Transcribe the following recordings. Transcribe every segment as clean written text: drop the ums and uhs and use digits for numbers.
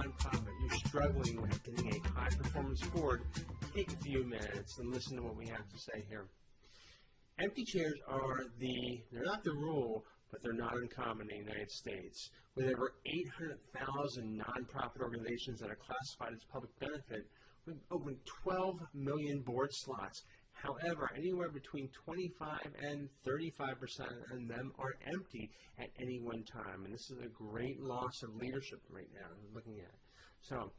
nonprofit, you're struggling with getting a high-performance board, take a few minutes and listen to what we have to say here. Empty chairs they're not the rule, but they're not uncommon in the United States. With over 800,000 nonprofit organizations that are classified as public benefit, we've opened 12 million board slots. However, anywhere between 25 and 35% of them are empty at any one time. And this is a great loss of leadership right now we're looking at. So,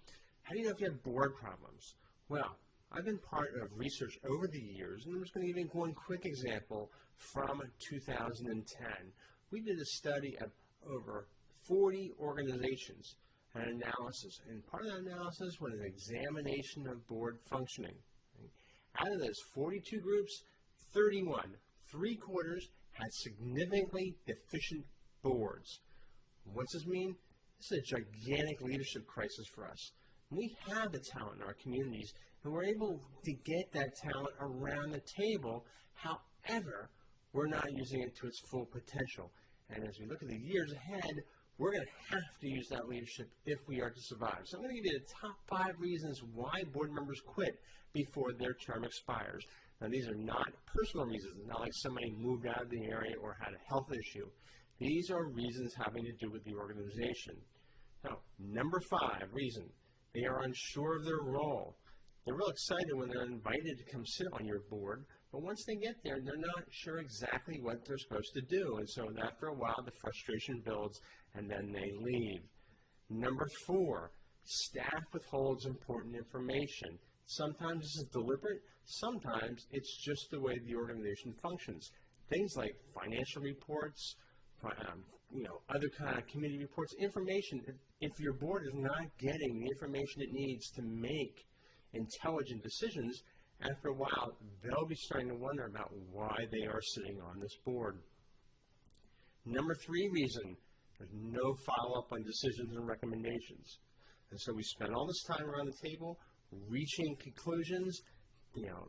how do you know if you have board problems? Well, I've been part of research over the years, and I'm just going to give you one quick example from 2010. We did a study of over 40 organizations and analysis, and part of that analysis was an examination of board functioning. Out of those 42 groups, 31, 3/4, had significantly deficient boards. What's this mean? This is a gigantic leadership crisis for us. We have the talent in our communities, and we're able to get that talent around the table. However, we're not using it to its full potential. And as we look at the years ahead, we're going to have to use that leadership if we are to survive. So I'm going to give you the top 5 reasons why board members quit before their term expires. Now, these are not personal reasons, not like somebody moved out of the area or had a health issue. These are reasons having to do with the organization. Now, number 5 reason, they are unsure of their role. They're real excited when they're invited to come sit on your board, but once they get there, they're not sure exactly what they're supposed to do. And so after a while, the frustration builds, and then they leave. Number 4, staff withholds important information. Sometimes this is deliberate. Sometimes it's just the way the organization functions. Things like financial reports, other kind of committee reports, information. If your board is not getting the information it needs to make intelligent decisions, after a while, they'll be starting to wonder about why they are sitting on this board. Number 3 reason, there's no follow-up on decisions and recommendations. And so we spend all this time around the table reaching conclusions,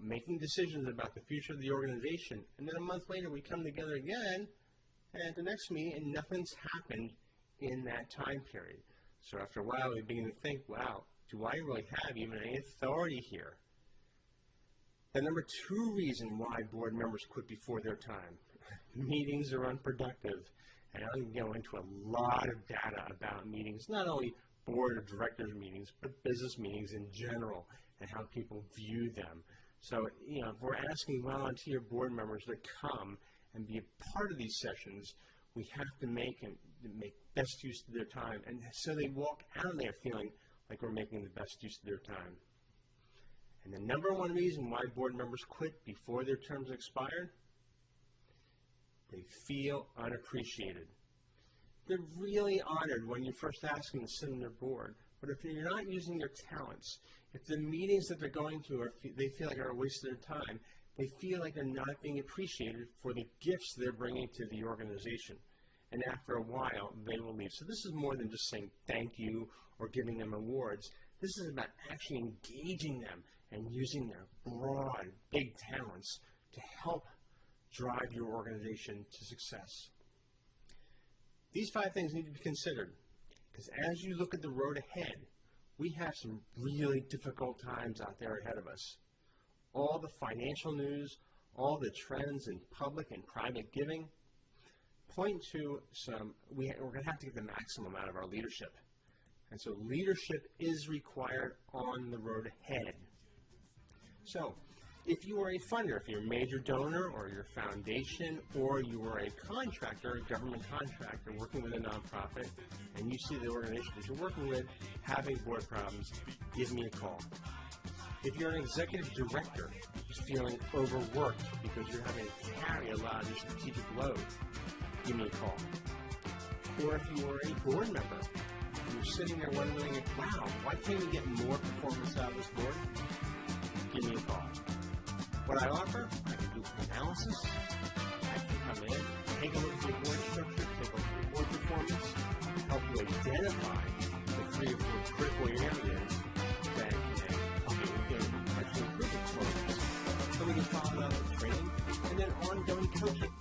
making decisions about the future of the organization, and then a month later we come together again at the next meeting and nothing's happened in that time period. So after a while we begin to think, wow, do I really have even any authority here? The number 2 reason why board members quit before their time, meetings are unproductive. And I'm going to go into a lot of data about meetings, not only board of directors meetings, but business meetings in general and how people view them. So, if we're asking volunteer board members to come and be a part of these sessions, we have to make best use of their time. And so they walk out of there feeling like we're making the best use of their time. And the number 1 reason why board members quit before their terms expired, they feel unappreciated. They're really honored when you first ask them to sit on their board, but if you're not using their talents, if the meetings that they're going to they feel like are a waste of their time, they feel like they're not being appreciated for the gifts they're bringing to the organization. And after a while, they will leave. So this is more than just saying thank you or giving them awards. This is about actually engaging them and using their broad, big talents to help drive your organization to success. These 5 things need to be considered, because as you look at the road ahead, we have some really difficult times out there ahead of us. All the financial news, all the trends in public and private giving point to we're going to have to get the maximum out of our leadership. And so leadership is required on the road ahead. So, if you are a funder, if you're a major donor or you're a foundation or you are a contractor, a government contractor working with a nonprofit, and you see the organization that you're working with having board problems, give me a call. If you're an executive director who's feeling overworked because you're having to carry a lot of your strategic load, give me a call. Or if you are a board member, you're sitting there wondering, wow, why can't we get more performance out of this board? Give me a call. What I offer, I can do analysis, I can come in, take a look at your board structure, take a look at your board performance, help you identify the 3 or 4 critical areas that help you actually improve performance. So we can follow that with training and then ongoing coaching.